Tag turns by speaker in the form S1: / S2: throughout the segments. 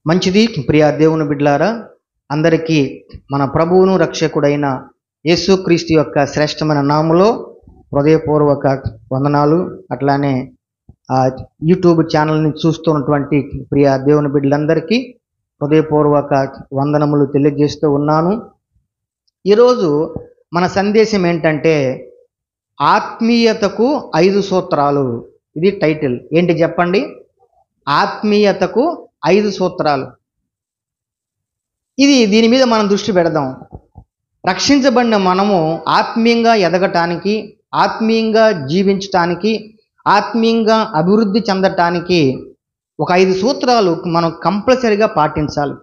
S1: మంచిది. ప్రియ దేవుని బిడ్డలారా, అందరికీ మన ప్రభువును రక్షకుడైన యేసుక్రీస్తు యొక్క శ్రేష్టమైన నామములో హృదయపూర్వక వందనాలు. అట్లానే యూట్యూబ్ ఛానల్ని చూస్తున్నటువంటి ప్రియ దేవుని బిడ్డలందరికీ హృదయపూర్వక వందనములు తెలియజేస్తూ ఉన్నాను. ఈరోజు మన సందేశం ఏంటంటే ఆత్మీయతకు 5 సూత్రాలు. ఇది టైటిల్. ఏంటి చెప్పండి? ఆత్మీయతకు 5 సూత్రాలు. దీని మీద మనం దృష్టి పెడదాం. రక్షించబడిన మనము ఆత్మీయంగా ఎదగటానికి, ఆత్మీయంగా జీవించటానికి, ఆత్మీయంగా అభివృద్ధి చెందటానికి ఒక 5 సూత్రాలు మనం కంపల్సరీగా పాటించాలి.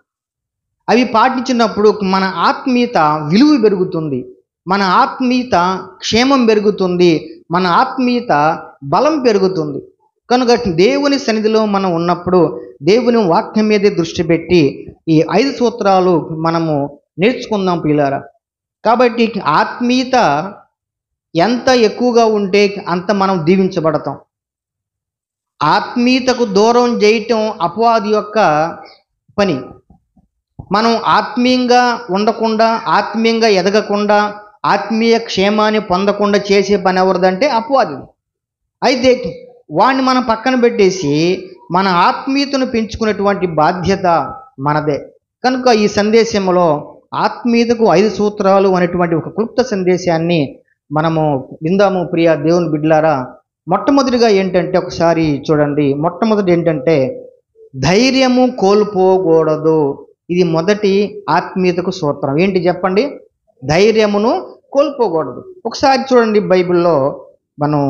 S1: అవి పాటించినప్పుడు మన ఆత్మీయత విలువ పెరుగుతుంది, మన ఆత్మీయత క్షేమం పెరుగుతుంది, మన ఆత్మీయత బలం పెరుగుతుంది. కనుక దేవుని సన్నిధిలో మనం ఉన్నప్పుడు దేవుని వాక్యం మీదే దృష్టి పెట్టి ఈ 5 సూత్రాలు మనము నేర్చుకుందాం పిల్లారా. కాబట్టి ఆత్మీయత ఎంత ఎక్కువగా ఉంటే అంత మనం దీవించబడతాం. ఆత్మీయతకు దూరం చేయటం అపవాది యొక్క పని. మనం ఆత్మీయంగా ఉండకుండా, ఆత్మీయంగా ఎదగకుండా, ఆత్మీయ క్షేమాన్ని పొందకుండా చేసే పని ఎవరిదంటే అపవాది. అయితే వాడిని మనం పక్కన పెట్టేసి మన ఆత్మీయతను పెంచుకునేటువంటి బాధ్యత మనదే. కనుక ఈ సందేశంలో ఆత్మీయతకు 5 సూత్రాలు అనేటువంటి ఒక క్లుప్త సందేశాన్ని మనము విందాము. ప్రియ దేవుని బిడ్డలారా, మొట్టమొదటిగా ఏంటంటే ఒకసారి చూడండి. మొట్టమొదటి ఏంటంటే ధైర్యము కోల్పోకూడదు. ఇది మొదటి ఆత్మీయతకు సూత్రం. ఏంటి చెప్పండి? ధైర్యమును కోల్పోకూడదు. ఒకసారి చూడండి, బైబిల్లో మనం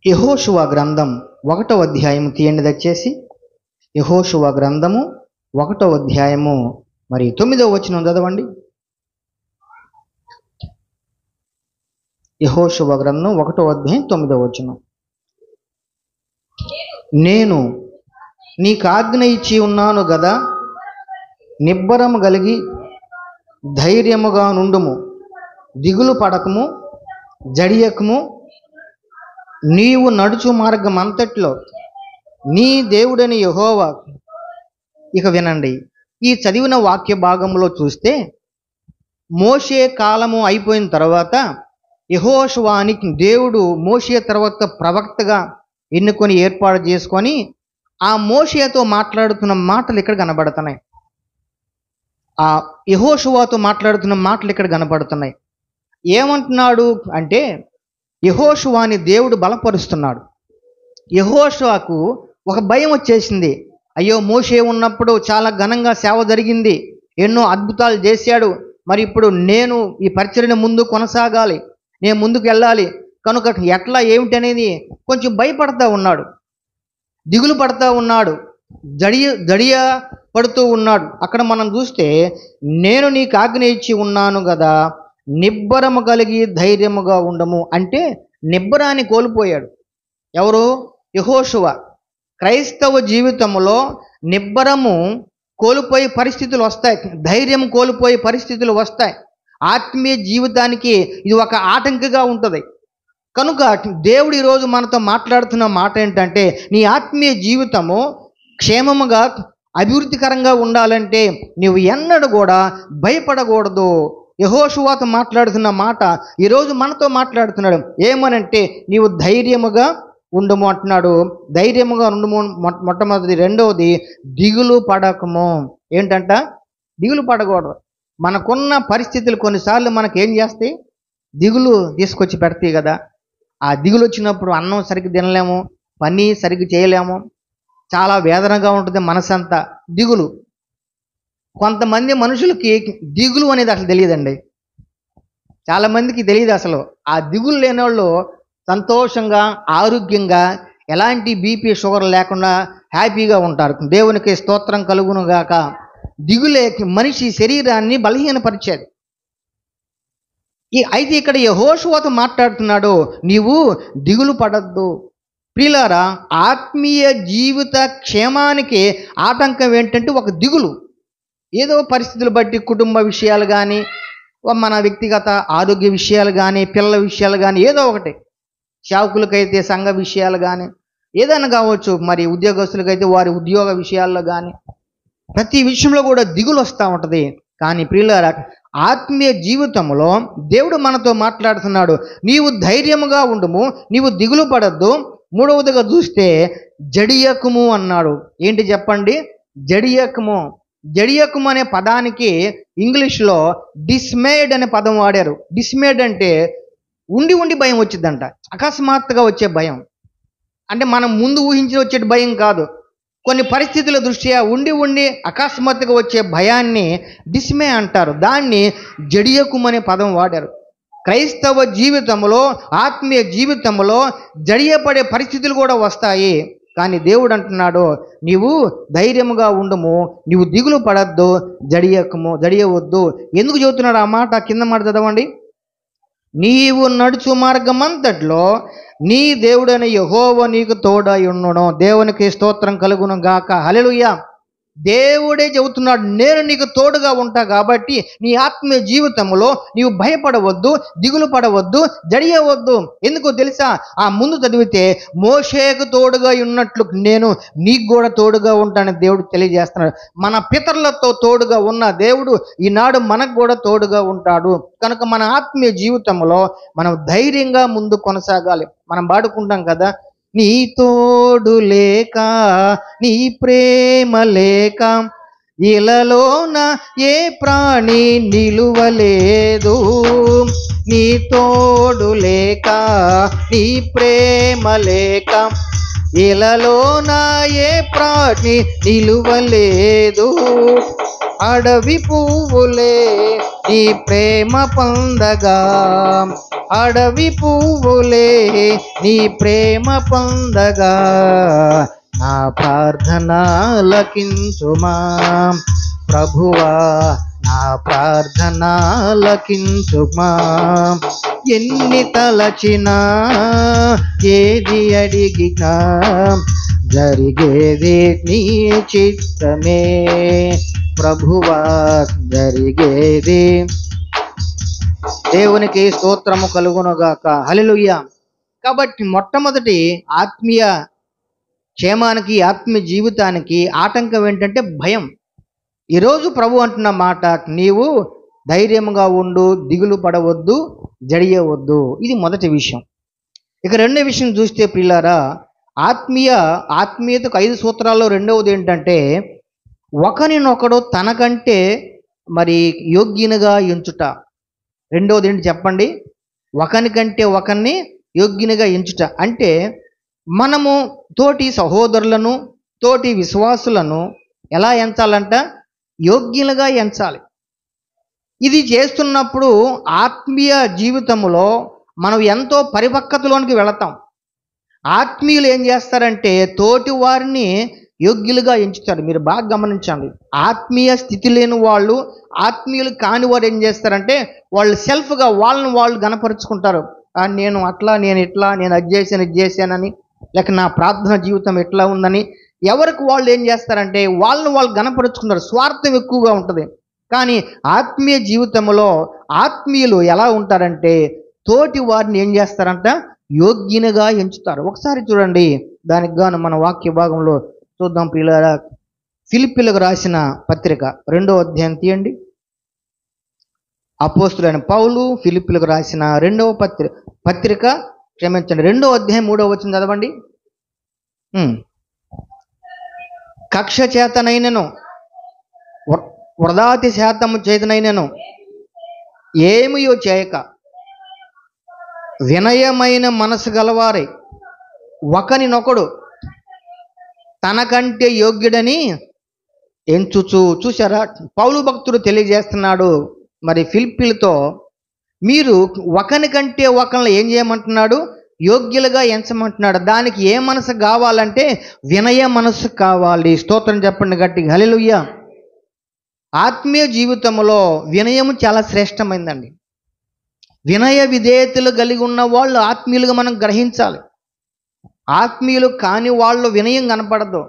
S1: యెహోషువ గ్రంథం 1వ అధ్యాయం తీయండి దయచేసి. యెహోషువ గ్రంథము 1వ అధ్యాయము 9వ వచనం చదవండి. యెహోషువ గ్రంథం 1వ అధ్యాయం 9వ వచనం. నేను నీకు ఆజ్ఞ ఇచ్చి ఉన్నాను గదా, నిబ్బరము కలిగి ధైర్యముగా నుండుము, దిగులు పడకము, జడియకము. నీవు నడుచు మార్గం అంతట్లో నీ దేవుడని యెహోవా. ఇక వినండి, ఈ చదివిన వాక్య భాగంలో చూస్తే మోషే కాలము అయిపోయిన తర్వాత యెహోషువానికి దేవుడు మోషే తర్వాత ప్రవక్తగా ఎన్నుకొని ఏర్పాటు చేసుకొని ఆ మోషేతో మాట్లాడుతున్న మాటలు ఇక్కడ కనబడుతున్నాయి. ఆ యెహోషువాతో మాట్లాడుతున్న మాటలు ఇక్కడ కనబడుతున్నాయి. ఏమంటున్నాడు అంటే యెహోషువాని దేవుడు బలపరుస్తున్నాడు. యెహోషువాకు ఒక భయం వచ్చేసింది. అయ్యో, మోషే ఉన్నప్పుడు చాలా ఘనంగా సేవ జరిగింది, ఎన్నో అద్భుతాలు చేశాడు. మరి ఇప్పుడు నేను ఈ పరిచర్యను ముందు కొనసాగాలి, నేను ముందుకు వెళ్ళాలి. కనుక ఎట్లా ఏమిటి అనేది కొంచెం భయపడతా ఉన్నాడు, దిగులు పడతా ఉన్నాడు, జడియ పడుతూ ఉన్నాడు. అక్కడ మనం చూస్తే నేను నీకు ఆజ్ఞ ఇచ్చి ఉన్నాను కదా, నిబ్బరము కలిగి ధైర్యముగా ఉండము అంటే నిబ్బరాన్ని కోల్పోయాడు. ఎవరు? యెహోషువ. క్రైస్తవ జీవితంలో నిబ్బరము కోల్పోయే పరిస్థితులు వస్తాయి, ధైర్యం కోల్పోయే పరిస్థితులు వస్తాయి. ఆత్మీయ జీవితానికి ఇది ఒక ఆటంకగా ఉంటుంది. కనుక దేవుడు ఈరోజు మనతో మాట్లాడుతున్న మాట ఏంటంటే నీ ఆత్మీయ జీవితము క్షేమముగా అభివృద్ధికరంగా ఉండాలంటే నువ్వు ఎన్నడూ కూడా భయపడకూడదు. యెహోషువతో మాట్లాడుతున్న మాట ఈరోజు మనతో మాట్లాడుతున్నాడు. ఏమనంటే నీవు ధైర్యముగా ఉండము అంటున్నాడు. ధైర్యముగా ఉండము మొట్టమొదటి. రెండవది దిగులు పడకము. ఏంటంట? దిగులు పడకూడదు. మనకున్న పరిస్థితులు కొన్నిసార్లు మనకు ఏం చేస్తాయి? దిగులు తీసుకొచ్చి పెడతాయి కదా. ఆ దిగులు వచ్చినప్పుడు అన్నం సరిగ్గా తినలేము, పని సరిగ్గా చేయలేము, చాలా వేదనగా ఉంటుంది మనసంతా. దిగులు. కొంతమంది మనుషులకి దిగులు అనేది అసలు తెలియదండి. చాలామందికి తెలియదు అసలు. ఆ దిగులు లేని వాళ్ళు సంతోషంగా, ఆరోగ్యంగా, ఎలాంటి బీపీ షుగర్ లేకుండా హ్యాపీగా ఉంటారు. దేవునికి స్తోత్రం కలుగును గాక. దిగులే మనిషి శరీరాన్ని బలహీనపరిచేది. అయితే ఇక్కడ యెహోషువతో మాట్లాడుతున్నాడు, నీవు దిగులు పడద్దు. ప్రియులారా, ఆత్మీయ జీవిత క్షేమానికి ఆటంకం ఏంటంటే ఒక దిగులు. ఏదో పరిస్థితులు బట్టి కుటుంబ విషయాలు కానీ, మన వ్యక్తిగత ఆరోగ్య విషయాలు కానీ, పిల్లల విషయాలు కానీ, ఏదో ఒకటి, సేవకులకైతే సంఘ విషయాలు కానీ, ఏదైనా కావచ్చు, మరి ఉద్యోగస్తులకైతే వారి ఉద్యోగ విషయాల్లో కానీ ప్రతి విషయంలో కూడా దిగులు వస్తూ ఉంటుంది. కానీ ప్రియులారా, ఆత్మీయ జీవితంలో దేవుడు మనతో మాట్లాడుతున్నాడు. నీవు ధైర్యముగా ఉండుము, నీవు దిగులు పడద్దు. మూడవదిగా చూస్తే జడియకుము అన్నాడు. ఏంటి చెప్పండి? జడియకుము. జడియకుము అనే పదానికి ఇంగ్లీష్లో డిస్మేడ్ అనే పదం వాడారు. డిస్మేడ్ అంటే ఉండి ఉండి భయం వచ్చిందంట, అకస్మాత్తుగా వచ్చే భయం. అంటే మనం ముందు ఊహించి వచ్చే భయం కాదు, కొన్ని పరిస్థితుల దృష్ట్యా ఉండి ఉండి అకస్మాత్తుగా వచ్చే భయాన్ని డిస్మే అంటారు. దాన్ని జడియకుమనే పదం వాడారు. క్రైస్తవ జీవితంలో, ఆత్మీయ జీవితంలో జడియపడే పరిస్థితులు కూడా వస్తాయి. కానీ దేవుడు అంటున్నాడు, నీవు ధైర్యముగా ఉండుము, నీవు దిగులు పడద్దు, జడియవద్దు. ఎందుకు చెబుతున్నాడు ఆ మాట? కింద మాట చదవండి. నీవు నడుచు మార్గమంతట్లో నీ దేవుడైన యెహోవా నీకు తోడై ఉండును. దేవునికి స్తోత్రం కలుగును గాక. హల్లెలూయా. దేవుడే చెబుతున్నాడు, నేను నీకు తోడుగా ఉంటా కాబట్టి నీ ఆత్మీయ జీవితంలో నీవు భయపడవద్దు, దిగులు పడవద్దు, జడియవద్దు. ఎందుకో తెలుసా? ఆ ముందు చదివితే మోషేకు తోడుగా ఉన్నట్లు నేను నీకు కూడా తోడుగా ఉంటానని దేవుడు తెలియజేస్తున్నాడు. మన పితరులతో తోడుగా ఉన్న దేవుడు ఈనాడు మనకు కూడా తోడుగా ఉంటాడు. కనుక మన ఆత్మీయ జీవితంలో మనం ధైర్యంగా ముందు కొనసాగాలి. మనం పాడుకుంటాం కదా, నీ తోడు లేక, నీ ప్రేమ లేక ఇలలోన ఏ ప్రాణి నిలువలేదు. నీ తోడు లేక, నీ ప్రేమ లేక ఇలలోన ఏ ప్రాణి నిలువలేదు. అడవి పువ్వులే నీ ప్రేమ పొందగా, అడవి పువ్వులే నీ ప్రేమ పొందగా, నా ప్రార్థన లకించుమా ప్రభువా, నా ప్రార్థన లకించుమా. ఎన్ని తలచినా, ఏది అడిగినా జరిగేది నీ చిత్తమే ప్రభువా, జరిగేది. దేవునికి స్తోత్రము కలుగునుగాక. హల్లెలూయా. కాబట్టి మొట్టమొదటి ఆత్మీయ క్షేమానికి, ఆత్మీయ జీవితానికి ఆటంకం ఏంటంటే భయం. ఈరోజు ప్రభు అంటున్న మాట, నీవు ధైర్యముగా ఉండు, దిగులు పడవద్దు, జడియవద్దు. ఇది మొదటి విషయం. ఇక రెండో విషయం చూస్తే ప్రియులారా, ఆత్మీయతకు 5 సూత్రాల్లో రెండవది ఏంటంటే ఒకరినొకడు తనకంటే మరి యోగ్యునిగా ఎంచుట. రెండవది ఏంటి చెప్పండి? ఒకరికంటే ఒకరిని యోగ్యునిగా ఎంచుట. అంటే మనము తోటి సహోదరులను, తోటి విశ్వాసులను ఎలా ఎంచాలంట? యోగ్యులుగా ఎంచాలి. ఇది చేస్తున్నప్పుడు ఆత్మీయ జీవితంలో మనం ఎంతో పరిపక్వతలోనికి వెళతాం. ఆత్మీయులు ఏం చేస్తారంటే తోటి వారిని యోగ్యులుగా ఎంచుతారు. మీరు బాగా గమనించండి. ఆత్మీయ స్థితి లేని వాళ్ళు, ఆత్మీయులు కాని వారు ఏం చేస్తారంటే వాళ్ళు సెల్ఫ్గా వాళ్ళని వాళ్ళు గనపరుచుకుంటారు. నేను అట్లా, నేను ఇట్లా, నేను అది చేశాను, ఇది చేశానని, లేక నా ప్రార్థన జీవితం ఎట్లా ఉందని ఎవరికి వాళ్ళు ఏం చేస్తారంటే వాళ్ళని వాళ్ళు గనపరుచుకుంటారు. స్వార్థం ఎక్కువగా ఉంటుంది. కానీ ఆత్మీయ జీవితంలో ఆత్మీయులు ఎలా ఉంటారంటే తోటి వారిని ఏం చేస్తారంట? యోగ్యునిగా ఎంచుతారు. ఒకసారి చూడండి, దానికి గాను మన వాక్య భాగంలో చూద్దాం ప్రియులారా. ఫిలిప్పీలకు రాసిన పత్రిక 2వ అధ్యాయం తీయండి. అపోస్తులైన పౌలు ఫిలిప్పీలకు రాసిన 2వ పత్రిక, క్షమించండి, 2వ అధ్యాయం 3వ వచనం చదవండి. కక్ష చేతనైనను వృధాతి శాతము చేతనైనను ఏమియో చేయక వినయమైన మనసు గలవారై ఒకనినొకడు తనకంటే యోగ్యుడని ఎంచుచు. చూసారా, పౌలు భక్తుడు తెలియజేస్తున్నాడు మరి ఫిలిప్పీలతో, మీరు ఒకనికంటే ఒకరిని ఏం చేయమంటున్నాడు? యోగ్యులుగా ఎంచమంటున్నాడు. దానికి ఏ మనసు కావాలంటే వినయ మనసు కావాలి. స్తోత్రం చెప్పండి గట్టిగా, హల్లెలూయా. ఆత్మీయ జీవితంలో వినయము చాలా శ్రేష్టమైందండి. వినయ విధేయతలు కలిగి ఉన్న వాళ్ళు ఆత్మీయులుగా మనం గ్రహించాలి. ఆత్మీయులు కాని వాళ్ళు వినయం కనపడదు,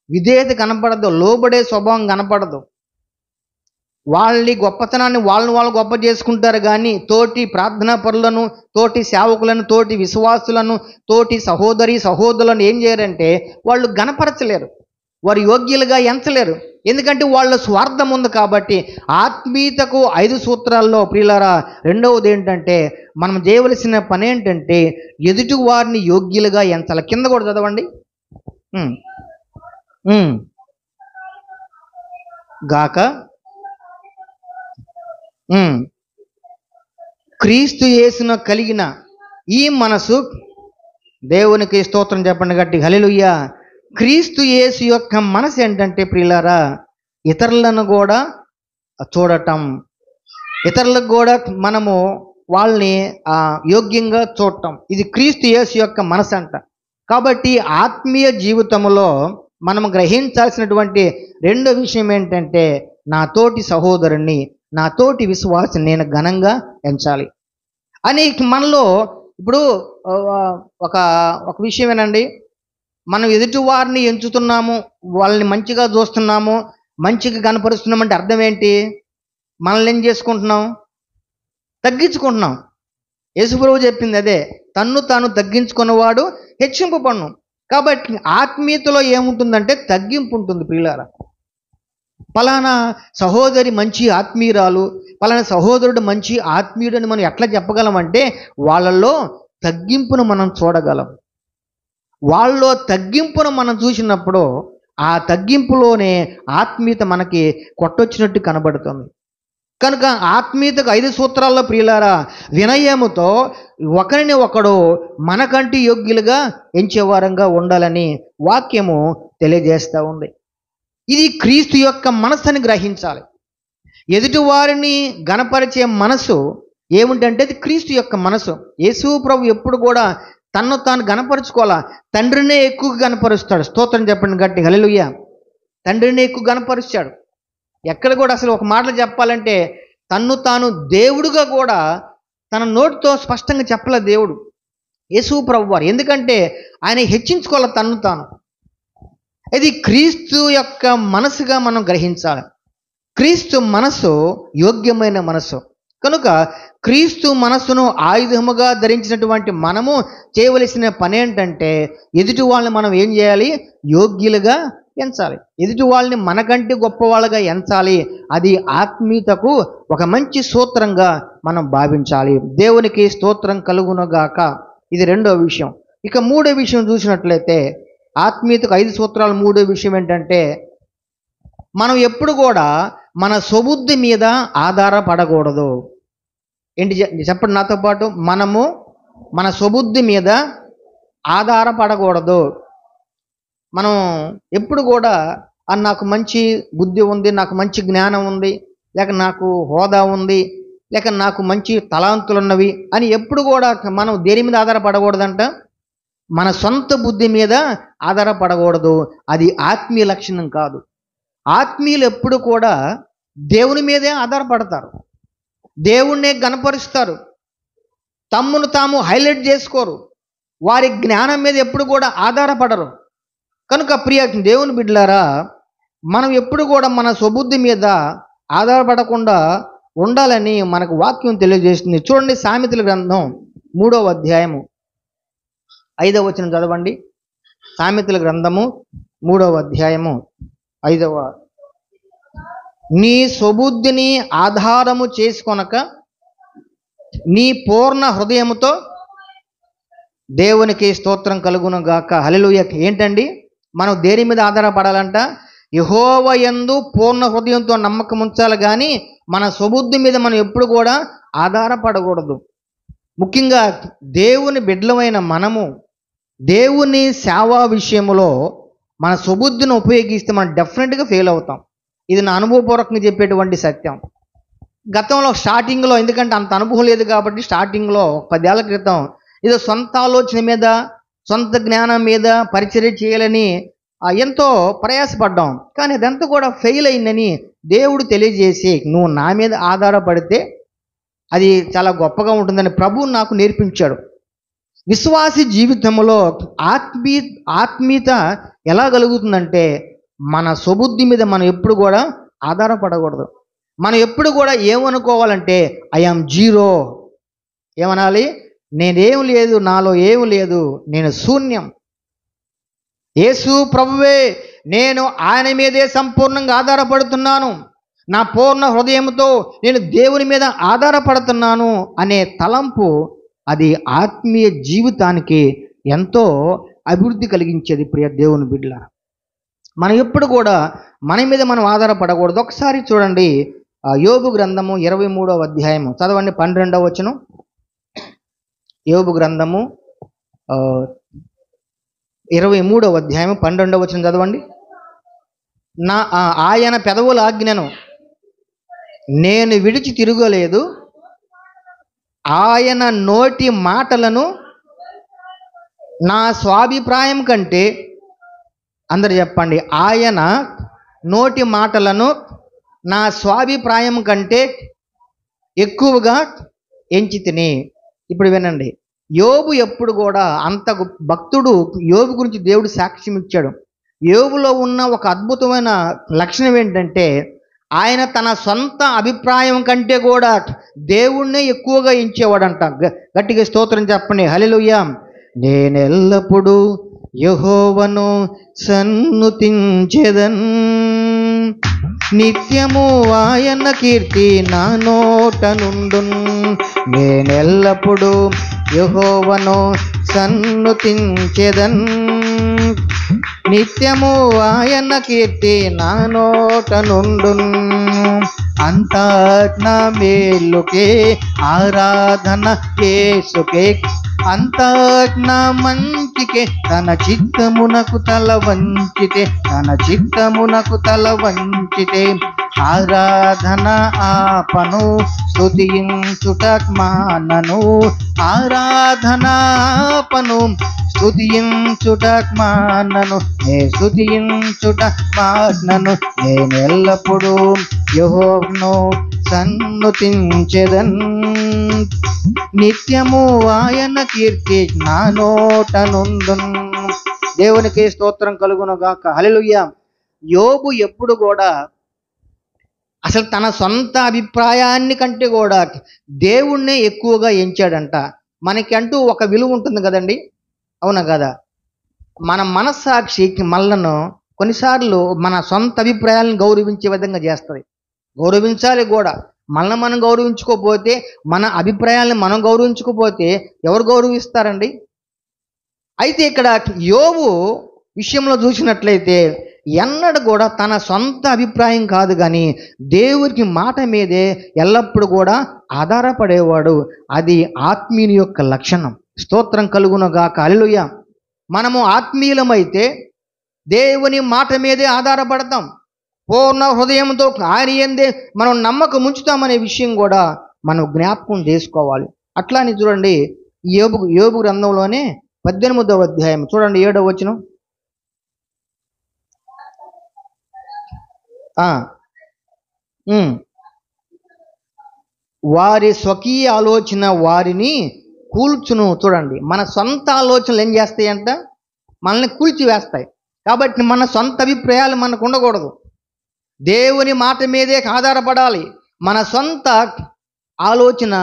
S1: విధేయత కనపడదు, లోబడే స్వభావం కనపడదు. వాళ్ళ గొప్పతనాన్ని వాళ్ళు గొప్ప చేసుకుంటారు కానీ తోటి ప్రార్థనా పరులను, తోటి సేవకులను, తోటి విశ్వాసులను, తోటి సహోదరులను ఏం చేయరంటే వాళ్ళు గణపరచలేరు, వారు యోగ్యులుగా ఎంచలేరు. ఎందుకంటే వాళ్ళ స్వార్థం ఉంది కాబట్టి. ఆత్మీయతకు 5 సూత్రాల్లో ప్రియులారా రెండవది ఏంటంటే మనం చేయవలసిన పని ఏంటంటే ఎదుటి వారిని యోగ్యులుగా ఎంచాలి. కింద కూడా చదవండి. గాక క్రీస్తు యేసున కలిగిన ఈ మనసు, దేవునికి స్తోత్రం చెప్పండి గట్టి హల్లెలూయా. క్రీస్తు యేసు యొక్క మనసు ఏంటంటే ప్రియులారా ఇతరులను కూడా చూడటం, ఇతరులకు కూడా మనము వాళ్ళని యోగ్యంగా చూడటం, ఇది క్రీస్తు యేసు యొక్క మనసు అంట. కాబట్టి ఆత్మీయ జీవితంలో మనం గ్రహించాల్సినటువంటి రెండో విషయం ఏంటంటే నా తోటి సహోదరుణ్ణి, నా తోటి విశ్వాసిని నేను ఘనంగా ఎంచాలి అని. మనలో ఇప్పుడు ఒక విషయమేనండి, మనం ఎదుటి వారిని ఎంచుతున్నాము, వాళ్ళని మంచిగా చూస్తున్నాము, మంచిగా కనపరుస్తున్నామంటే అర్థం ఏంటి? మనల్ని ఏం చేసుకుంటున్నాం? తగ్గించుకుంటున్నాం. యేసుప్రభువు చెప్పింది అదే, తన్ను తాను తగ్గించుకున్నవాడు హెచ్చింపబడును. కాబట్టి ఆత్మీయతలో ఏముంటుందంటే తగ్గింపు ఉంటుంది ప్రియులారా. పలానా సహోదరి మంచి ఆత్మీయురాలు, పలానా సహోదరుడు మంచి ఆత్మీయుడు అని మనం ఎట్లా చెప్పగలమంటే వాళ్ళల్లో తగ్గింపును మనం చూడగలం. వాళ్ళలో తగ్గింపును మనం చూసినప్పుడు ఆ తగ్గింపులోనే ఆత్మీయత మనకి కొట్టొచ్చినట్టు కనబడుతుంది. కనుక ఆత్మీయతకు 5 సూత్రాల్లో ప్రియులారా వినయముతో ఒకరిని ఒకడు మనకంటి యోగ్యులుగా ఎంచేవారంగా ఉండాలని వాక్యము తెలియజేస్తూ ఉంది. ఇది క్రీస్తు యొక్క మనస్సుని గ్రహించాలి. ఎదుటి వారిని గణపరిచే మనసు ఏమిటంటే అది క్రీస్తు యొక్క మనసు. యేసు ప్రభు ఎప్పుడు కూడా తన్ను తాను గణపరుచుకోవాలా, తండ్రినే ఎక్కువ గణపరుస్తాడు. స్తోత్రం చెప్పండి గట్టి హల్లెలూయా. తండ్రిని ఎక్కువ గణపరుస్తాడు. ఎక్కడ కూడా అసలు ఒక మాటలు చెప్పాలంటే తన్ను తాను దేవుడుగా కూడా తన నోటితో స్పష్టంగా చెప్పలే దేవుడు యేసు ప్రభు వారు. ఎందుకంటే ఆయన హెచ్చించుకోవాలి తన్ను తాను. ఇది క్రీస్తు యొక్క మనసుగా మనం గ్రహించాలి. క్రీస్తు మనసు యోగ్యమైన మనసు కనుక క్రీస్తు మనస్సును ఆయుధముగా ధరించినటువంటి మనము చేయవలసిన పని ఏంటంటే ఎదుటి వాళ్ళని మనం ఏం చేయాలి? యోగ్యులుగా ఎంచాలి. ఎదుటి వాళ్ళని మనకంటే గొప్ప వాళ్ళగా ఎంచాలి. అది ఆత్మీయతకు ఒక మంచి సూత్రంగా మనం భావించాలి. దేవునికి స్తోత్రం కలుగునుగాక. ఇది రెండో విషయం. ఇక మూడో విషయం చూసినట్లయితే ఆత్మీయతకు 5 సూత్రాలు మూడో విషయం ఏంటంటే మనం ఎప్పుడు కూడా మన స్వబుద్ధి మీద ఆధారపడకూడదు. ఏంటి చెప్పండి నాతో పాటు, మనము మన స్వబుద్ధి మీద ఆధారపడకూడదు. మనం ఎప్పుడు కూడా నాకు మంచి బుద్ధి ఉంది, నాకు మంచి జ్ఞానం ఉంది, లేక నాకు హోదా ఉంది, లేక నాకు మంచి తలాంతులు ఉన్నవి అని ఎప్పుడు కూడా మనం దేని మీద ఆధారపడకూడదంట? మన సొంత బుద్ధి మీద ఆధారపడకూడదు. అది ఆత్మీయ లక్షణం కాదు. ఆత్మీయులు ఎప్పుడు కూడా దేవుని మీదే ఆధారపడతారు, దేవుణ్ణే గణపరుస్తారు, తమ్మును తాము హైలైట్ చేసుకోరు, వారి జ్ఞానం మీద ఎప్పుడు కూడా ఆధారపడరు. కనుక ప్రియ దేవుని బిడ్డలారా, మనం ఎప్పుడు కూడా మన స్వబుద్ధి మీద ఆధారపడకుండా ఉండాలని మనకు వాక్యం తెలియజేస్తుంది. చూడండి, సామెతల గ్రంథం 3వ అధ్యాయము 5వ వచనం చదవండి. సామెతల గ్రంథము 3వ అధ్యాయము 5వ. నీ స్వబుద్ధిని ఆధారము చేసుకొనక నీ పూర్ణ హృదయముతో దేవునికి స్తోత్రం కలుగును గాక. హల్లెలూయా. ఏంటండి మనం దేని మీద ఆధారపడాలంట? యెహోవా యందు పూర్ణ హృదయంతో నమ్మకం ఉంచాలి, కానీ మన స్వబుద్ధి మీద మనం ఎప్పుడు కూడా ఆధారపడకూడదు. ముఖ్యంగా దేవుని బిడ్డలమైన మనము దేవుని సేవా విషయంలో మన స్వబుద్ధిని ఉపయోగిస్తే మనం డెఫినెట్గా ఫెయిల్ అవుతాం. ఇది నా అనుభవపూర్వకంగా చెప్పేటువంటి సత్యం. గతంలో స్టార్టింగ్లో, ఎందుకంటే అంత అనుభవం లేదు కాబట్టి స్టార్టింగ్లో 10 ఏళ్ల క్రితం ఏదో సొంత ఆలోచన మీద, సొంత జ్ఞానం మీద పరిచర్య చేయాలని ఎంతో ప్రయాసపడ్డాం. కానీ అదంతా కూడా ఫెయిల్ అయిందని దేవుడు తెలియజేసి, నువ్వు నా మీద ఆధారపడితే అది చాలా గొప్పగా ఉంటుందని ప్రభువు నాకు నేర్పించాడు. విశ్వాసి జీవితంలో ఆత్మీయత ఎలా కలుగుతుందంటే మన స్వబుద్ధి మీద మనం ఎప్పుడు కూడా ఆధారపడకూడదు. మనం ఎప్పుడు కూడా ఏమనుకోవాలంటే ఐఆమ్ జీరో. ఏమనాలి? నేనేం లేదు, నాలో ఏం లేదు, నేను శూన్యం. యేసు ప్రభువే, నేను ఆయన మీదే సంపూర్ణంగా ఆధారపడుతున్నాను, నా పూర్ణ హృదయంతో నేను దేవుని మీద ఆధారపడుతున్నాను అనే తలంపు, అది ఆత్మీయ జీవితానికి ఎంతో అభివృద్ధి కలిగించేది. ప్రియ దేవుని బిడ్డలారా, మనం ఎప్పుడు కూడా మన మీద మనం ఆధారపడకూడదు. ఒకసారి చూడండి, యోబు గ్రంథము 23వ అధ్యాయము చదవండి, 12వ వచనం. యోబు గ్రంథము 23వ అధ్యాయము 12వ వచనం చదవండి. ఆయన పెదవుల ఆజ్ఞను నేను విడిచి తిరగలేదు, ఆయన నోటి మాటలను నా స్వాభిప్రాయం కంటే, అందరు చెప్పండి, ఆయన నోటి మాటలను నా స్వాభిప్రాయం కంటే ఎక్కువగా ఎంచి తిని. ఇప్పుడు వినండి, యోబు ఎప్పుడు కూడా అంత భక్తుడు. యోబు గురించి దేవుడు సాక్ష్యం ఇచ్చాడు. యోబులో ఉన్న ఒక అద్భుతమైన లక్షణం ఏంటంటే, ఆయన తన సొంత అభిప్రాయం కంటే కూడా దేవుణ్ణే ఎక్కువగా ఎంచేవాడంట. గట్టిగా స్తోత్రం చెప్పండి, హల్లెలూయా. నేనెల్లప్పుడూ యెహోవాను సన్నుతించెదన్, నిత్యము ఆయన కీర్తి నా నోట నుండున్. నేనెల్లప్పుడూ యెహోవాను సన్నుతించెదన్, నిత్యము ఆయన కీర్తి నా నోట నుండున్. అంతా నా మేలుకే ఆరాధన యేసుకే, అంతా నా మంచికే తన చిత్తమునకు తల వంచితే, తన చిత్తమునకు తల వంచితే. ఆరాధన ఆపను స్తుతించుట మానను, ఆరాధన ఆపను స్తుతించుట మానను, నే స్తుతించుట మానను. నేనెల్లప్పుడూ యెహోవాను సన్నుతించెదన్, నిత్యము ఆయన కీర్తి నా నోట నుండున్. దేవునికి స్తోత్రం కలుగును గాక, హల్లెలూయా. యోబు ఎప్పుడు కూడా అసలు తన సొంత అభిప్రాయాన్ని కంటే కూడా దేవుణ్ణే ఎక్కువగా ఎంచాడంట. మనకంటూ ఒక విలువ ఉంటుంది కదండి, అవునా కదా? మన మనస్సాక్షికి మనలను కొన్నిసార్లు మన సొంత అభిప్రాయాలను గౌరవించే విధంగా చేస్తుంది. గౌరవించాలి కూడా. మనల్ని మనం గౌరవించుకోకపోతే, మన అభిప్రాయాలను మనం గౌరవించుకోకపోతే ఎవరు గౌరవిస్తారండి? అయితే ఇక్కడ యోబు విషయంలో చూసినట్లయితే ఎన్నడూ కూడా తన సొంత అభిప్రాయం కాదు, కానీ దేవునికి మాట మీదే ఎల్లప్పుడూ కూడా ఆధారపడేవాడు. అది ఆత్మీయుని యొక్క లక్షణం. స్తోత్రం కలుగును గాక, హల్లెలూయా. మనము ఆత్మీయులమైతే దేవుని మాట మీదే ఆధారపడతాం. పూర్ణ హృదయంతో ఆయన యందే మనం నమ్మకం ఉంచుతామనే విషయం కూడా మనం జ్ఞాపకం చేసుకోవాలి. అట్లా అని చూడండి, యోబు గ్రంథంలోనే 18వ అధ్యాయం చూడండి, 7వ వచనం. వారి స్వకీయ ఆలోచన వారిని కూల్చును. చూడండి, మన సొంత ఆలోచనలు ఏం చేస్తాయంట? మనల్ని కూల్చివేస్తాయి. కాబట్టి మన సొంత అభిప్రాయాలు మనకు ఉండకూడదు. దేవుని మాట మీదే ఆధారపడాలి. మన సొంత ఆలోచన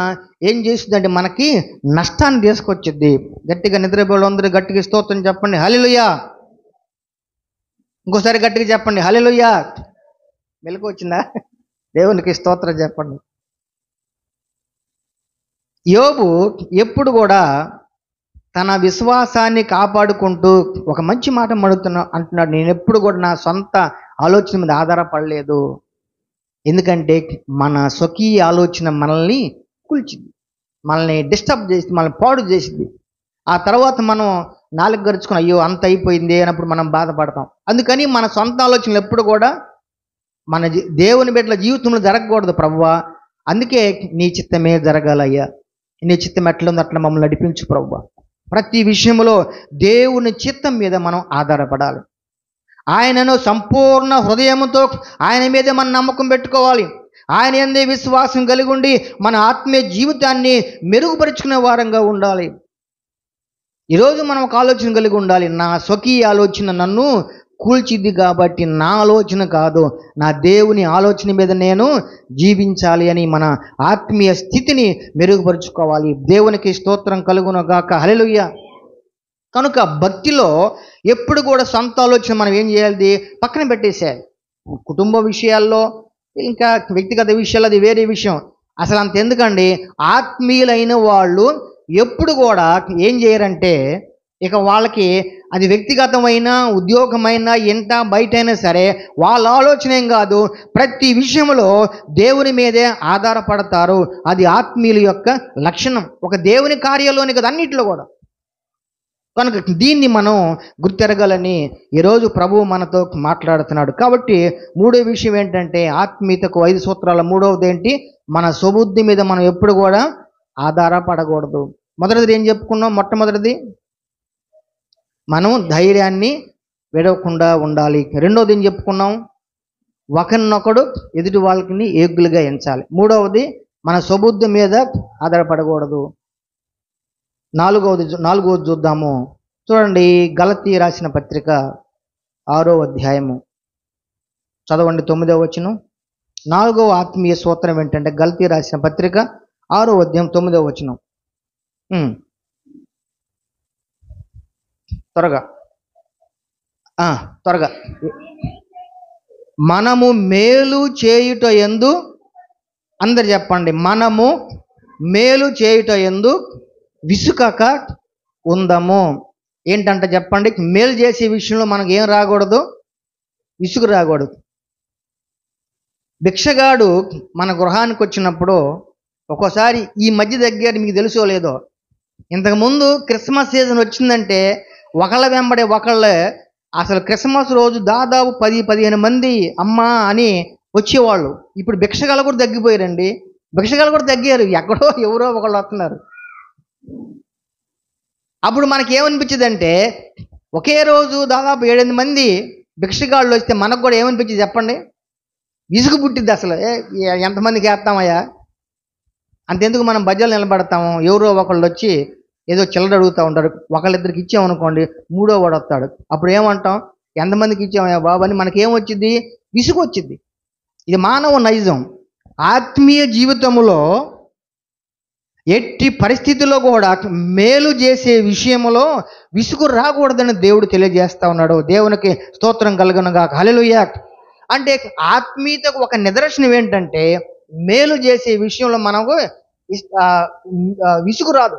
S1: ఏం చేస్తుందంటే మనకి నష్టాన్ని తీసుకొచ్చింది. గట్టిగా నిద్రపోయి అందరూ గట్టిగా స్తోత్రం చెప్పండి, హల్లెలూయా. ఇంకోసారి గట్టిగా చెప్పండి, హల్లెలూయా. మెలకు వచ్చిందా? దేవునికి స్తోత్రం చెప్పండి. యోబు ఎప్పుడు కూడా తన విశ్వాసాన్ని కాపాడుకుంటూ ఒక మంచి మాట అంటున్నాడు, నేను ఎప్పుడు కూడా నా సొంత ఆలోచన మీద ఆధారపడలేదు. ఎందుకంటే మన స్వకీయ ఆలోచన మనల్ని కూల్చింది, మనల్ని డిస్టర్బ్ చేసింది, మనల్ని పాడు చేసింది. ఆ తర్వాత మనం నాలుగు గరుచుకుని అయ్యో అంత అయిపోయింది అన్నప్పుడు మనం బాధపడతాం. అందుకని మన సొంత ఆలోచనలు ఎప్పుడు కూడా మన దేవుని బిడ్డల జీవితంలో జరగకూడదు. ప్రభువా, అందుకే నీ చిత్తమే జరగాలయ్యా, నీ చిత్తం ఎట్లుందో అట్లా మమ్మల్ని నడిపించు ప్రభువా. ప్రతి విషయంలో దేవుని చిత్తం మీద మనం ఆధారపడాలి. ఆయనను సంపూర్ణ హృదయంతో ఆయన మీదే మనం నమ్మకం పెట్టుకోవాలి. ఆయన యందే విశ్వాసం కలిగి ఉండి మన ఆత్మీయ జీవితాన్ని మెరుగుపరుచుకునే వారంగా ఉండాలి. ఈరోజు మనం ఒక ఆలోచన కలిగి ఉండాలి, నా స్వకీయ ఆలోచన నన్ను కూల్చిద్ది. కాబట్టి నా ఆలోచన కాదు, నా దేవుని ఆలోచన మీద నేను జీవించాలి అని మన ఆత్మీయ స్థితిని మెరుగుపరుచుకోవాలి. దేవునికి స్తోత్రం కలుగును గాక. హల్లెలూయా. కనుక భక్తిలో ఎప్పుడు కూడా సొంత ఆలోచన మనం ఏం చేయాలి, పక్కన పెట్టేసేయాలి. కుటుంబ విషయాల్లో ఇంకా వ్యక్తిగత విషయాలు అది వేరే విషయం. అసలు అంత ఎందుకండి, ఆత్మీయులైన వాళ్ళు ఎప్పుడు కూడా ఏం చేయరంటే, ఇక వాళ్ళకి అది వ్యక్తిగతమైన ఉద్యోగమైన ఎంత బయట అయినా సరే వాళ్ళ ఆలోచన ఏం కాదు, ప్రతి విషయంలో దేవుని మీదే ఆధారపడతారు. అది ఆత్మీయుల యొక్క లక్షణం. ఒక దేవుని కార్యాల్లోని కదా, అన్నింటిలో కూడా. కనుక దీన్ని మనం గుర్తెరగాలని ఈరోజు ప్రభువు మనతో మాట్లాడుతున్నాడు. కాబట్టి మూడో విషయం ఏంటంటే, ఆత్మీయతకు 5 సూత్రాల మూడవది ఏంటి, మన స్వబుద్ధి మీద మనం ఎప్పుడు కూడా ఆధారపడకూడదు. మొదటిది ఏం చెప్పుకున్నాం, మొట్టమొదటిది మనం ధైర్యాన్ని విడవకుండా ఉండాలి. రెండవది ఏం చెప్పుకున్నాం, ఒకరినొకడు ఎదుటి వాళ్ళని ఏగులుగా ఎంచాలి. మూడవది మన స్వబుద్ధి మీద ఆధారపడకూడదు. నాలుగవది చూద్దాము. చూడండి, గలతీ రాసిన పత్రిక 6వ అధ్యాయము చదవండి, 9వ వచనం. 4వ ఆత్మీయ సూత్రం ఏంటంటే, గలతీ రాసిన పత్రిక 6వ అధ్యాయం 9వ వచనం. త్వరగా. మనము మేలు చేయుట యందు, అందరు చెప్పండి, మనము మేలు చేయుట యందు విసుకక ఉందము. ఏంటంటే చెప్పండి, మేలు చేసే విషయంలో మనకు ఏం రాకూడదు, విసుగు రాకూడదు. భిక్షగాడు మన గృహానికి వచ్చినప్పుడు ఒక్కోసారి, ఈ మధ్య దగ్గర మీకు తెలుసో లేదో, ఇంతకుముందు క్రిస్మస్ సీజన్ వచ్చిందంటే ఒకళ్ళ వెంబడే ఒకళ్ళే, అసలు క్రిస్మస్ రోజు దాదాపు 10-15 మంది అమ్మా అని వచ్చేవాళ్ళు. ఇప్పుడు భిక్షగాళ్ళు కూడా తగ్గిపోయారండి. భిక్షగాళ్ళు కూడా తగ్గారు, ఎక్కడో ఎవరో ఒకళ్ళు వస్తున్నారు. అప్పుడు మనకి ఏమనిపించింది అంటే, ఒకే రోజు దాదాపు 7-8 మంది భిక్షగాళ్ళు వస్తే మనకు కూడా ఏమనిపించింది చెప్పండి, విసుగు పుట్టిద్ది. అసలు ఎంతమందికి వేస్తామయ్యా, అంతెందుకు మనం బజ్జలు నిలబడతాము, ఎవరో ఒకళ్ళు వచ్చి ఏదో చిల్లర అడుగుతూ ఉంటారు. ఒకళ్ళిద్దరికి ఇచ్చామనుకోండి, మూడో వాడు వస్తాడు. అప్పుడు ఏమంటాం, ఎంతమందికి ఇచ్చామయ్యా బాబు అని మనకేమొచ్చింది, విసుగు వచ్చింది. ఇది మానవ నైజం. ఆత్మీయ జీవితంలో ఎట్టి పరిస్థితుల్లో కూడా మేలు చేసే విషయంలో విసుగు రాకూడదని దేవుడు తెలియజేస్తా ఉన్నాడు. దేవునికి స్తోత్రం కలుగునుగాక. హల్లెలూయా. అంటే ఆత్మీయతకు ఒక నిదర్శనం ఏంటంటే, మేలు చేసే విషయంలో మనకు విసుగు రాదు.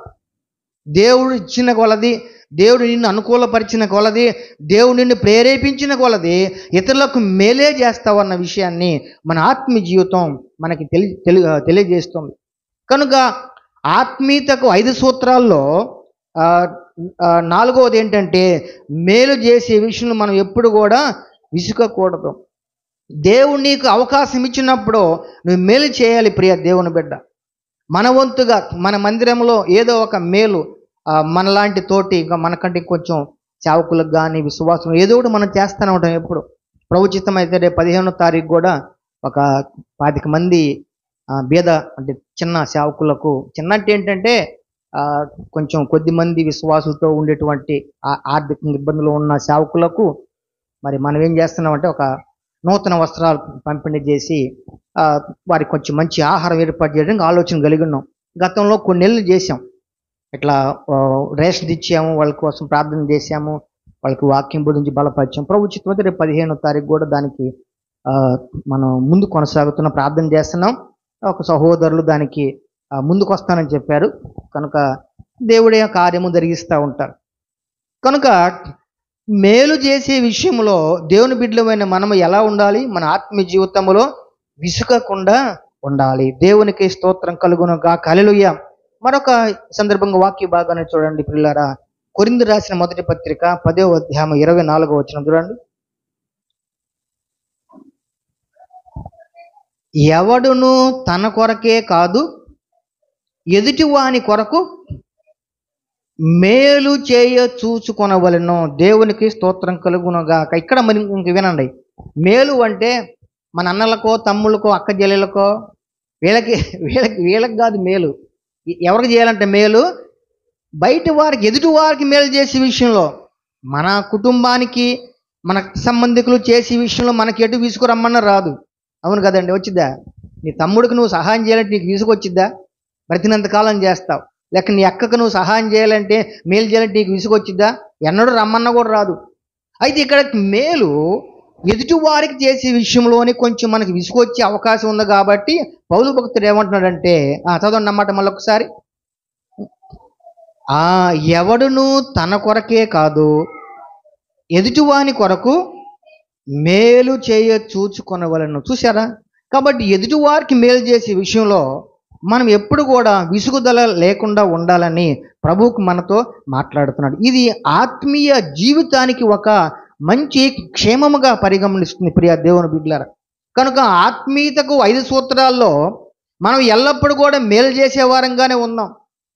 S1: దేవుడు ఇచ్చిన కొలది, దేవుడు నిన్ను అనుకూలపరిచిన కొలది, దేవుడు నిన్ను ప్రేరేపించిన కొలది ఇతరులకు మేలే చేస్తావన్న విషయాన్ని మన ఆత్మీయ జీవితం మనకి తెలియజేస్తుంది. కనుక ఆత్మీయతకు 5 సూత్రాల్లో 4వది ఏంటంటే, మేలు చేసే విషయంలో మనం ఎప్పుడు కూడా విసుగకూడదు. దేవుడు నీకు అవకాశం ఇచ్చినప్పుడు నువ్వు మేలు చేయాలి ప్రియ దేవుని బిడ్డ. మన వంతుగా మన మందిరంలో ఏదో ఒక మేలు, మనలాంటి తోటి ఇంకా మనకంటే కొంచెం సేవకులకు కానీ విశ్వాసం ఏదో ఒకటి మనం చేస్తూనే ఉంటాం. ఎప్పుడు ప్రభుచితం అయితే రేపు 15వ తారీఖు కూడా ఒక 25 మంది బీద అంటే చిన్న సేవకులకు, చిన్న అంటే ఏంటంటే కొంచెం కొద్ది మంది విశ్వాసులతో ఉండేటువంటి ఆర్థిక ఇబ్బందులు ఉన్న సేవకులకు మరి మనం ఏం చేస్తున్నామంటే, ఒక నూతన వస్త్రాలు పంపిణీ చేసి వారికి కొంచెం మంచి ఆహారం ఏర్పాటు చేయడానికి ఆలోచన కలిగి ఉన్నాం. గతంలో కొన్ని నెలలు చేసాం. ఇట్లా రేషన్ ఇచ్చాము, వాళ్ళ కోసం ప్రార్థన చేశాము, వాళ్ళకి వాక్యం గురించి బలపరిచాం. ప్రభుత్వం అయితే రేపు 15వ తారీఖు కూడా దానికి మనం ముందు కొనసాగుతున్న ప్రార్థన చేస్తున్నాం. ఒక సహోదరులు దానికి ముందుకు వస్తానని చెప్పారు. కనుక దేవుడే కార్యము జరిగిస్తూ ఉంటారు. కనుక మేలు చేసే విషయంలో దేవుని బిడ్డలమైన మనము ఎలా ఉండాలి, మన ఆత్మీయ జీవితంలో విసుగకుండా ఉండాలి. దేవునికి స్తోత్రం కలుగును గాక. హల్లెలూయా. మరొక సందర్భంగా వాక్య భాగాన్ని చూడండి ప్రియులారా. కొరింథీ రాసిన మొదటి పత్రిక 10వ అధ్యాయం 24వ వచనం చూడండి. ఎవడును తన కొరకే కాదు, ఎదుటి వాని కొరకు మేలు చేయ చూచుకొనవలెను. దేవునికి స్తోత్రం కలుగునుగాక. ఇక్కడ మరి ఇంక వినండి, మేలు అంటే మన అన్నలకో తమ్ముళ్ళకో అక్క చెల్లెలకో వీళ్ళకి కాదు మేలు. ఎవరికి చేయాలంటే మేలు, బయట వారికి ఎదుటి వారికి మేలు చేసే విషయంలో, మన కుటుంబానికి మన సంబంధికులు చేసే విషయంలో మనకి ఎటు విసుకురమ్మన్న రాదు. అవును కదండి, వచ్చిద్దా? నీ తమ్ముడికి నువ్వు సహాయం చేయాలంటే నీకు విసుగొచ్చిద్దా? బ్రతినంతకాలం చేస్తావు. లేక నీ అక్కకు నువ్వు సహాయం చేయాలంటే, మేలు చేయాలంటే నీకు విసుగొచ్చిద్దా? ఎన్నడూ రమ్మన్నా కూడా రాదు. అయితే ఇక్కడ మేలు ఎదుటి వారికి చేసే విషయంలోనే కొంచెం మనకి విసుగొచ్చే అవకాశం ఉంది కాబట్టి పౌలు భక్తుడు ఏమంటున్నాడంటే, చదవండి అన్నమాట మళ్ళొకసారి. ఎవడును తన కొరకే కాదు ఎదుటివాని కొరకు మేలు చేయ చూచుకొనవలెను. చూసారా? కాబట్టి ఎదుటివారికి మేలు చేసే విషయంలో మనం ఎప్పుడు కూడా విసుగుదల లేకుండా ఉండాలని ప్రభువుకు మనతో మాట్లాడుతున్నాడు. ఇది ఆత్మీయ జీవితానికి ఒక మంచి క్షేమముగా పరిగణిస్తుంది ప్రియ దేవుని బిడ్డలారా. కనుక ఆత్మీయతకు 5 సూత్రాల్లో మనం ఎల్లప్పుడూ కూడా మేలు చేసేవారంగానే ఉన్నాం.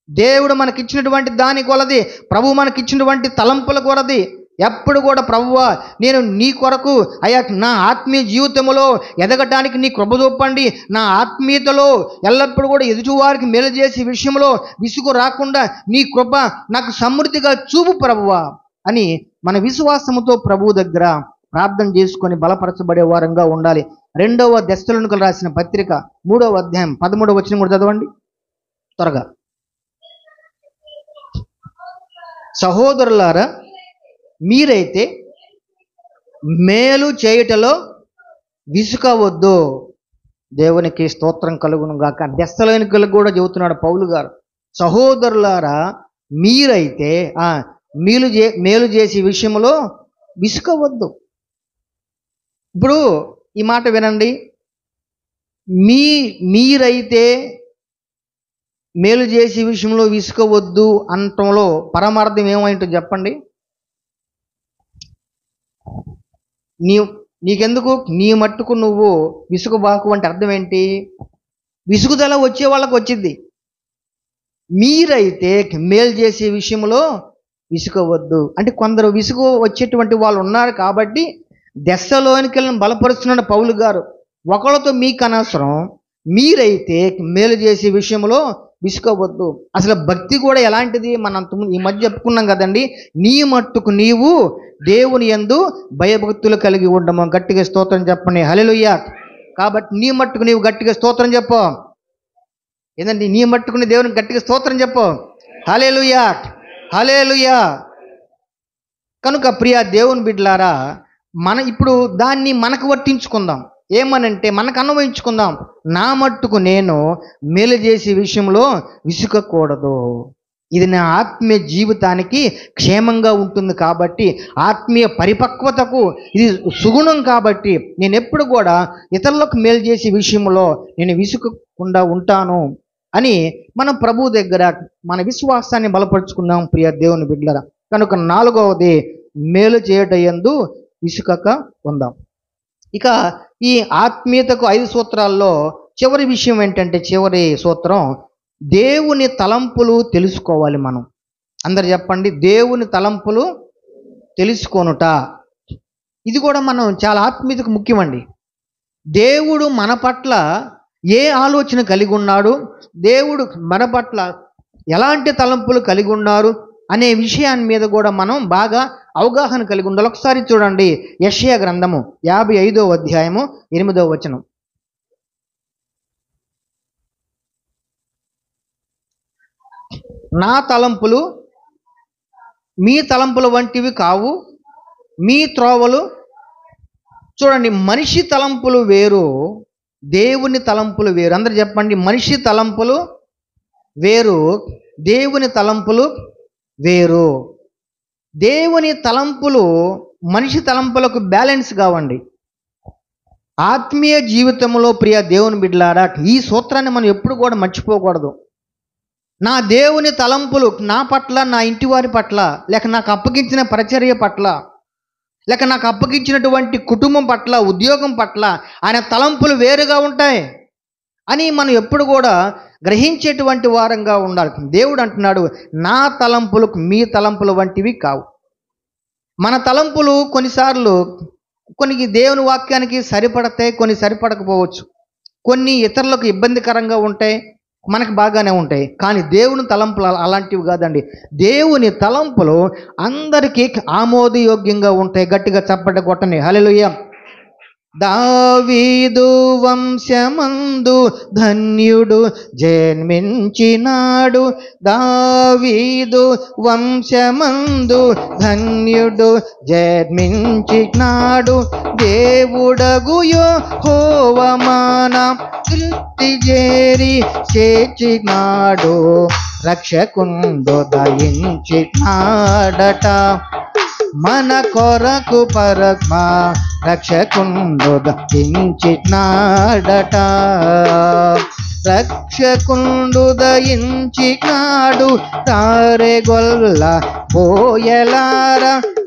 S1: దేవుడు మనకిచ్చినటువంటి దాని కొలది, ప్రభు మనకిచ్చినటువంటి తలంపుల కొలది ఎప్పుడు కూడా ప్రభువా నేను నీ కొరకు అయ్యా నా ఆత్మీయ జీవితంలో ఎదగటానికి నీ కృప చూపండి, నా ఆత్మీయతలో ఎల్లప్పుడూ కూడా ఎదుటివారికి మేలు చేసే విషయంలో విసుగు రాకుండా నీ కృప నాకు సమృద్ధిగా చూపు ప్రభువా అని మన విశ్వాసముతో ప్రభు దగ్గర ప్రార్థన చేసుకొని బలపరచబడే వారంగా ఉండాలి. 2వ దెస్సలోనికయులకు రాసిన పత్రిక 3వ అధ్యాయం 13వ వచనం కూడా చదవండి త్వరగా. సహోదరులారా, మీరైతే మేలు చేయుటలో విసుకవద్దు. దేవునికి స్తోత్రం కలుగును గాక. దెస్సలోనికయులకు కూడా చెబుతున్నాడు పౌలు గారు, సహోదరులారా మీరైతే మేలు చేసే విషయంలో విసుకవద్దు. ఇప్పుడు ఈ మాట వినండి. మీరైతే మేలు చేసే విషయంలో విసుకవద్దు అనటంలో పరమార్థం ఏమైంటో చెప్పండి. నీకెందుకు, నీ మట్టుకు నువ్వు విసుగుబాకు అంటే అర్థం ఏంటి? విసుగుదల వచ్చే వాళ్ళకు వచ్చింది. మీరైతే మేలు చేసే విషయంలో విసుగవద్దు అంటే కొందరు విసుగు వచ్చేటువంటి వాళ్ళు ఉన్నారు కాబట్టి దెస్సలోనికయులను బలపరుస్తున్నాడు పౌలు గారు. ఒకళ్ళతో మీకు అనవసరం, మీరైతే మేలు చేసే విషయంలో విసుగవద్దు. అసలు భక్తి కూడా ఎలాంటిది? మనం ఈ మధ్య చెప్పుకున్నాం కదండి, నీ మట్టుకు నీవు దేవుని యందు భయభక్తులు కలిగి ఉండము. గట్టిగా స్తోత్రం చెప్పండి, హల్లెలూయా. కాబట్టి నీ మట్టుకు నీవు గట్టిగా స్తోత్రం చెప్పు. ఏంటండి? నీ మట్టుకుని దేవునికి గట్టిగా స్తోత్రం చెప్పు. హల్లెలూయా, హల్లెలూయా. కనుక ప్రియ దేవుని బిడ్డలారా, ఇప్పుడు దాన్ని మనకు వర్తించుకుందాం. ఏమనంటే మనకు అన్వయించుకుందాం. నా మట్టుకు నేను మేలు చేసే విషయంలో విసుగకూడదు. ఇది నా ఆత్మీయ జీవితానికి క్షేమంగా ఉంటుంది కాబట్టి, ఆత్మీయ పరిపక్వతకు ఇది సుగుణం కాబట్టి నేను ఎప్పుడు కూడా ఇతరులకు మేలు చేసే విషయంలో నేను విసుగకుండా ఉంటాను అని మనం ప్రభు దగ్గర మన విశ్వాసాన్ని బలపరుచుకుందాం ప్రియ దేవుని బిడ్డలారా. కనుక 4వది మేలు చేయటయందు విసుకక ఉందాం. ఇక ఈ ఆత్మీయతకు 5 సూత్రాల్లో చివరి విషయం ఏంటంటే, చివరి సూత్రం దేవుని తలంపులు తెలుసుకోవాలి. మనం అందరు చెప్పండి, దేవుని తలంపులు తెలుసుకొనుట. ఇది కూడా మనం చాలా ఆత్మీయతకు ముఖ్యమండి. దేవుడు మన పట్ల ఏ ఆలోచన కలిగి ఉన్నాడు, దేవుడు మన పట్ల ఎలాంటి తలంపులు కలిగి ఉన్నారు అనే విషయాన్ని మీద కూడా మనం బాగా అవగాహన కలిగి ఉండాలి. ఒకసారి చూడండి, యెషయా గ్రంథము 55వ అధ్యాయము 8వ వచనం. నా తలంపులు మీ తలంపుల వంటివి కావు, మీ త్రోవలు. చూడండి, మనిషి తలంపులు వేరు, దేవుని తలంపులు వేరు. అందరు చెప్పండి, మనిషి తలంపులు వేరు, దేవుని తలంపులు వేరు. దేవుని తలంపులు మనిషి తలంపులకు బ్యాలెన్స్ కావండి. ఆత్మీయ జీవితంలో ప్రియ దేవుని బిడ్డలారా, ఈ సూత్రాన్ని మనం ఎప్పుడు కూడా మర్చిపోకూడదు. నా దేవుని తలంపులు నా పట్ల, నా ఇంటి వారి పట్ల, లేక నాకు అప్పగించిన పరిచర్య పట్ల, లేక నాకు అప్పగించినటువంటి కుటుంబం పట్ల, ఉద్యోగం పట్ల ఆయన తలంపులు వేరుగా ఉంటాయి అని మనం ఎప్పుడు కూడా గ్రహించేటువంటి వారంగా ఉండాలి. దేవుడు అంటున్నాడు, నా తలంపులకు మీ తలంపుల వంటివి కావు. మన తలంపులు కొన్నిసార్లు కొన్ని దేవుని వాక్యానికి సరిపడతాయి, కొన్ని సరిపడకపోవచ్చు, కొన్ని ఇతరులకు ఇబ్బందికరంగా ఉంటాయి, మనకి బాగానే ఉంటాయి, కానీ దేవుని తలంపులు అలాంటివి కాదండి. దేవుని తలంపులు అందరికీ ఆమోదయోగ్యంగా ఉంటాయి. గట్టిగా చప్పట కొట్టండి, హల్లెలూయా. దావీదు వంశమందు ధన్యుడు జన్మించినాడు, దావీదు వంశమందు ధన్యుడు జన్మించినాడు, దేవుడగు యెహోవా మన కీర్తి చేరి చేర్చినాడు, రక్షకుండు దయించినాడట, మన కొరకు పరమ రక్షకుండు దయించినాడట, రక్షకుండు దయించినాడు, తారెగొల్ల బోయలార,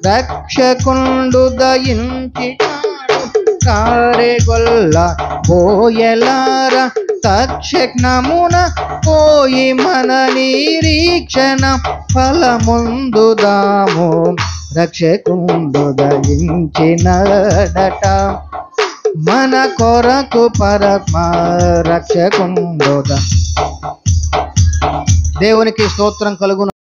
S1: రక్షకుండు దయించినాడు, తారెగొల్ల బోయలార, తక్షణమున పోయి మన నిరీక్షణ ఫలముందుదాము, రక్షకుండు దయించినాడట, మన కొరకు పరమ రక్షకుండు. దేవునికి స్తోత్రం కలుగును.